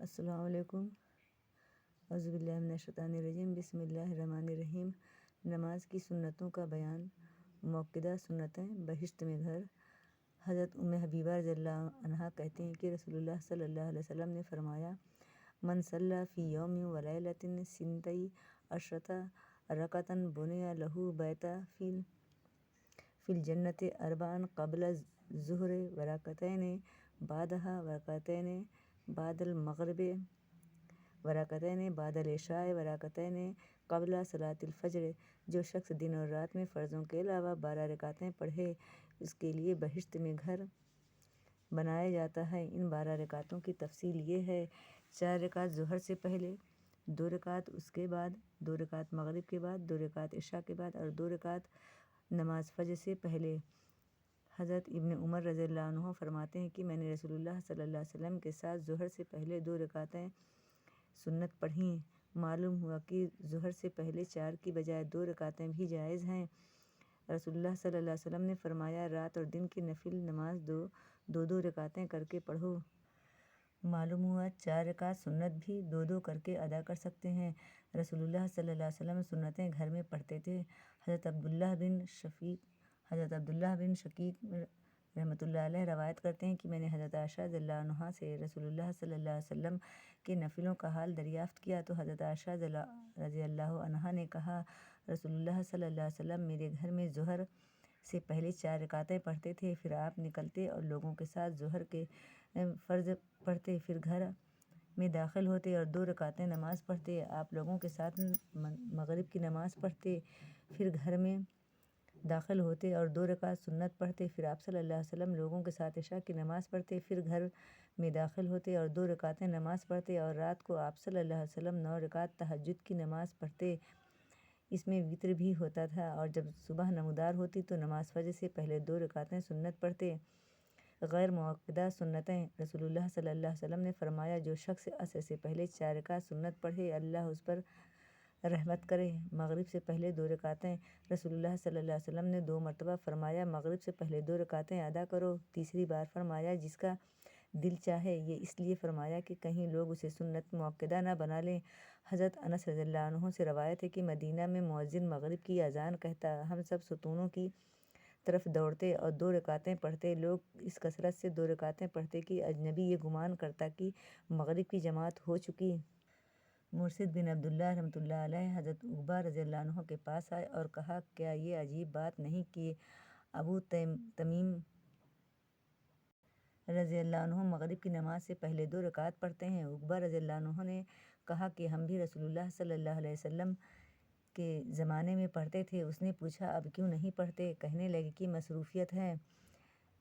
السلام علیکم۔ اعوذ باللہ من الشیطان الرجیم، بسم اللہ الرحمن الرحیم۔ نماز کی سنتوں کا بیان۔ موقدہ سنتیں، بہشت میں گھر۔ حضرت ام حبیبہ رضی اللہ عنہا کہتے ہیں کہ رسول اللہ صلی اللہ علیہ وسلم نے فرمایا، من صلی فی یوم و لیلۃ سنتی عشرۃ رکعۃ بنی لہ بیت فی الجنۃ اربعا قبل الظہر ورکعتین بعدہا ورکعتین بعد المغرب ورکعتین بعد العشاء ورکعتین قبل صلاۃ الفجر۔ جو شخص دن اور رات میں فرضوں کے علاوہ 12 رکعتیں پڑھے اس کے لیے بہشت میں گھر بنایا جاتا ہے۔ ان 12 رکعتوں کی تفصیل یہ ہے: 4 رکعت ظہر سے پہلے، 2 رکعت اس کے بعد، 2 رکعت مغرب کے بعد، 2 رکعت عشاء کے بعد اور 2 رکعت نماز فجر سے پہلے۔ حضرت ابن عمر رضی اللہ عنہ فرماتے ہیں کہ میں نے رسول اللہ صلی اللہ علیہ وسلم کے ساتھ ظہر سے پہلے 2 رکعتیں سنت پڑھیں۔ معلوم ہوا کہ ظہر سے پہلے 4 کی بجائے 2 رکعتیں بھی جائز ہیں۔ رسول اللہ صلی اللہ علیہ وسلم نے فرمایا، رات اور دن کی نفل نماز دو رکعتیں کر کے پڑھو۔ معلوم ہوا 4 رکعت سنت بھی 2 کر کے ادا کر سکتے ہیں۔ رسول اللہ صلی اللہ علیہ وسلم سنتیں گھر میں پڑھتے تھے۔ حضرت عبداللہ بن شقیق رحمۃ اللہ علیہ روایت کرتے ہیں کہ میں نے حضرت عائشہ رضی اللہ عنہا سے رسول اللہ صلی اللہ علیہ وسلم کے نفلوں کا حال دریافت کیا تو حضرت عائشہ رضی اللہ عنہا نے کہا، رسول اللہ صلی اللہ علیہ وسلم میرے گھر میں ظہر سے پہلے 4 رکعتیں پڑھتے تھے، پھر آپ نکلتے اور لوگوں کے ساتھ ظہر کے فرض پڑھتے، پھر گھر میں داخل ہوتے اور 2 رکعتیں نماز پڑھتے۔ آپ لوگوں کے ساتھ مغرب کی نماز پڑھتے، پھر گھر میں داخل ہوتے اور 2 رکعت سنت پڑھتے، پھر آپ صلی اللہ علیہ وسلم لوگوں کے ساتھ عشاء کی نماز پڑھتے، پھر گھر میں داخل ہوتے اور 2 رکعتیں نماز پڑھتے، اور رات کو آپ صلی اللہ علیہ وسلم 9 رکعت تہجد کی نماز پڑھتے۔ اس میں وتر بھی ہوتا تھا، اور جب صبح نمودار ہوتی تو نماز فجر سے پہلے 2 رکعتیں سنت پڑھتے۔ غیر موقدہ سنتیں۔ رسول اللہ صلی اللہ علیہ وسلم نے فرمایا، جو شخص عصر سے پہلے 4 رکعت سنت پڑھے اللہ اس پر رحمت کرے۔ مغرب سے پہلے 2 رکعتیں۔ رسول اللہ صلی اللہ علیہ وسلم نے 2 مرتبہ فرمایا، مغرب سے پہلے 2 رکعتیں ادا کرو۔ تیسری بار فرمایا، جس کا دل چاہے۔ یہ اس لیے فرمایا کہ کہیں لوگ اسے سنت موقدہ نہ بنا لیں۔ حضرت انس رضی اللہ عنہ سے روایت ہے کہ مدینہ میں مؤذن مغرب کی اذان کہتا، ہم سب ستونوں کی طرف دوڑتے اور 2 رکعتیں پڑھتے۔ لوگ اس کثرت سے 2 رکعتیں پڑھتے کہ اجنبی یہ گمان کرتا کہ مغرب کی جماعت ہو چکی۔ مرشد بن عبداللہ رحمۃ اللہ علیہ حضرت عقبہ رضی اللہ عنہ کے پاس آئے اور کہا، کیا یہ عجیب بات نہیں کہ ابو تمیم رضی اللہ عنہ مغرب کی نماز سے پہلے 2 رکعت پڑھتے ہیں؟ عقبہ رضی اللہ عنہ نے کہا کہ ہم بھی رسول اللہ صلی اللہ علیہ وسلم کے زمانے میں پڑھتے تھے۔ اس نے پوچھا، اب کیوں نہیں پڑھتے؟ کہنے لگے کہ مصروفیت ہے۔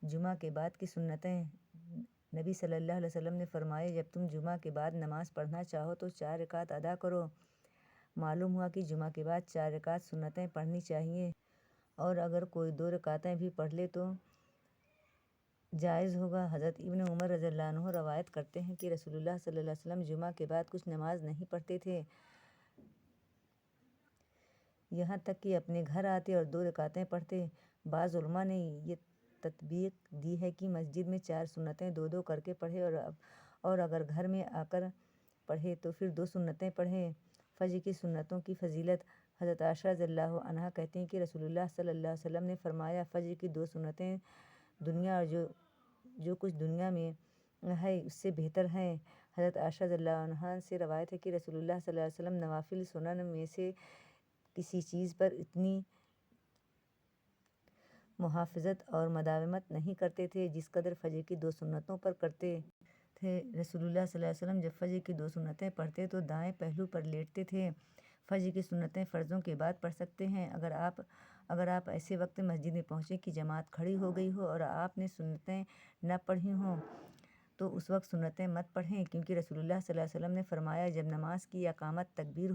جمعہ کے بعد کی سنتیں۔ نبی صلی اللہ علیہ وسلم نے فرمایا، جب تم جمعہ کے بعد نماز پڑھنا چاہو تو 4 رکعت ادا کرو۔ معلوم ہوا کہ جمعہ کے بعد 4 رکعت سنتیں پڑھنی چاہیے، اور اگر کوئی 2 رکعتیں بھی پڑھ لے تو جائز ہوگا۔ حضرت ابن عمر رضی اللہ عنہ روایت کرتے ہیں کہ رسول اللہ صلی اللہ علیہ وسلم جمعہ کے بعد کچھ نماز نہیں پڑھتے تھے، یہاں تک کہ اپنے گھر آتے اور 2 رکعتیں پڑھتے۔ بعض علماء نے یہ تطبیق دی ہے کہ مسجد میں 4 سنتیں 2 کر کے پڑھے، اور اگر گھر میں آ کر پڑھے تو پھر 2 سنتیں پڑھے۔ فجر کی سنتوں کی فضیلت۔ حضرت عائشہ رضی اللہ عنہا کہتی ہیں کہ رسول اللہ صلی اللہ علیہ وسلم نے فرمایا، فجر کی 2 سنتیں دنیا اور جو کچھ دنیا میں ہے اس سے بہتر ہیں۔ حضرت عائشہ رضی اللہ عنہا سے روایت ہے کہ رسول اللہ صلی اللہ علیہ وسلم نوافل سنن میں سے کسی چیز پر اتنی محافظت اور مداومت نہیں کرتے تھے جس قدر فجر کی 2 سنتوں پر کرتے تھے۔ رسول اللہ صلی اللہ علیہ وسلم جب فجر کی 2 سنتیں پڑھتے تو دائیں پہلو پر لیٹتے تھے۔ فجر کی سنتیں فرضوں کے بعد پڑھ سکتے ہیں۔ اگر آپ ایسے وقت مسجد میں پہنچیں کہ جماعت کھڑی ہو گئی ہو اور آپ نے سنتیں نہ پڑھی ہوں تو اس وقت سنتیں مت پڑھیں، کیونکہ رسول اللہ صلی اللہ علیہ وسلم نے فرمایا، جب نماز کی اقامت تکبیر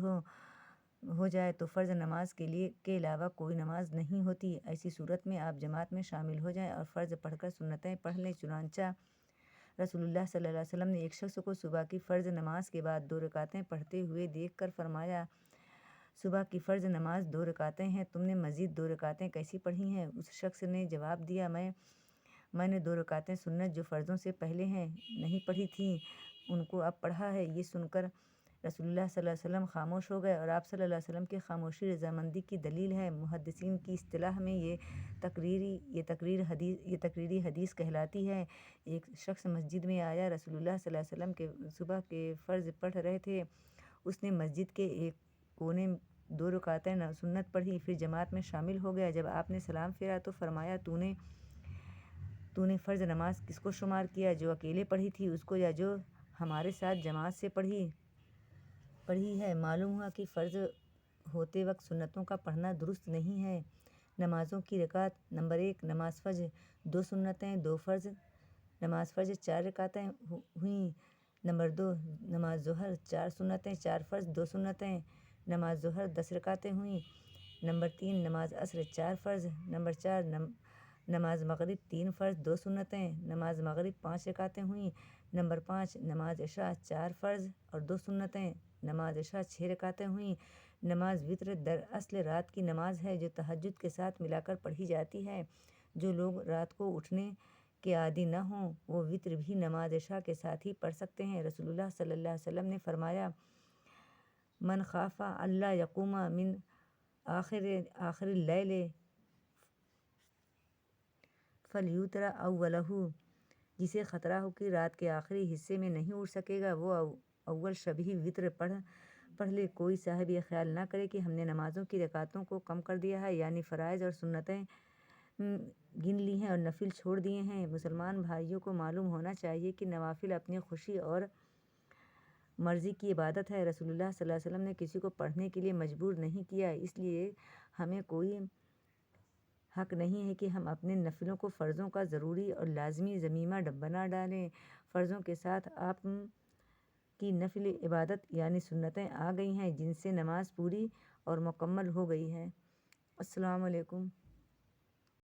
ہو جائے تو فرض نماز کے علاوہ کوئی نماز نہیں ہوتی۔ ایسی صورت میں آپ جماعت میں شامل ہو جائیں اور فرض پڑھ کر سنتیں پڑھ لیں۔ چنانچہ رسول اللہ صلی اللہ علیہ وسلم نے ایک شخص کو صبح کی فرض نماز کے بعد 2 رکعتیں پڑھتے ہوئے دیکھ کر فرمایا، صبح کی فرض نماز 2 رکعتیں ہیں، تم نے مزید 2 رکعتیں کیسی پڑھی ہیں؟ اس شخص نے جواب دیا، میں نے 2 رکعتیں سنت جو فرضوں سے پہلے ہیں نہیں پڑھی تھیں۔ ان کو اب پڑھا ہے۔ یہ سن کر رسول اللہ صلی اللہ علیہ وسلم خاموش ہو گئے، اور آپ صلی اللہ علیہ وسلم کی خاموشی رضامندی کی دلیل ہے۔ محدثین کی اصطلاح میں یہ تقریری حدیث کہلاتی ہے۔ ایک شخص مسجد میں آیا، رسول اللہ صلی اللہ علیہ وسلم کے صبح کے فرض پڑھ رہے تھے۔ اس نے مسجد کے ایک کونے 2 رکعتیں سنت پڑھی، پھر جماعت میں شامل ہو گیا۔ جب آپ نے سلام پھیرا تو فرمایا، تو نے فرض نماز کس کو شمار کیا؟ جو اکیلے پڑھی تھی اس کو، یا جو ہمارے ساتھ جماعت سے پڑھی ہے؟ معلوم ہوا کہ فرض ہوتے وقت سنتوں کا پڑھنا درست نہیں ہے۔ نمازوں کی رکعت: نمبر 1، نماز فجر 2 سنتیں 2 فرض، نماز فجر 4 رکعتیں ہوئیں۔ نمبر 2، نماز ظہر 4 سنتیں 4 فرض 2 سنتیں، نماز ظہر 10 رکعتیں ہوئیں۔ نمبر 3، نماز عصر 4 فرض۔ نمبر 4، نماز مغرب 3 فرض 2 سنتیں، نماز مغرب 5 رکعتیں ہوئیں۔ نمبر 5، نماز عشاء 4 فرض اور 2 سنتیں، نماز عشاء 6 رکعتیں ہوئیں۔ نماز وتر دراصل رات کی نماز ہے جو تہجد کے ساتھ ملا کر پڑھی جاتی ہے۔ جو لوگ رات کو اٹھنے کے عادی نہ ہوں وہ وتر بھی نماز عشاء کے ساتھ ہی پڑھ سکتے ہیں۔ رسول اللہ صلی اللہ علیہ وسلم نے فرمایا، من خاف اللہ یقوم من آخر اللیل فلیوتر اولہ، جسے خطرہ ہو کہ رات کے آخری حصے میں نہیں اٹھ سکے گا وہ اول شب ہی وتر پڑھ لے۔ کوئی صاحب یہ خیال نہ کرے کہ ہم نے نمازوں کی رکعتوں کو کم کر دیا ہے، یعنی فرائض اور سنتیں گن لی ہیں اور نفل چھوڑ دیے ہیں۔ مسلمان بھائیوں کو معلوم ہونا چاہیے کہ نوافل اپنی خوشی اور مرضی کی عبادت ہے۔ رسول اللہ صلی اللہ علیہ وسلم نے کسی کو پڑھنے کے لیے مجبور نہیں کیا، اس لیے ہمیں کوئی حق نہیں ہے کہ ہم اپنے نفلوں کو فرضوں کا ضروری اور لازمی ضمیمہ بنا ڈالیں۔ فرضوں کے ساتھ آپ کی نفل عبادت یعنی سنتیں آ گئی ہیں، جن سے نماز پوری اور مکمل ہو گئی ہے۔ السلام علیکم۔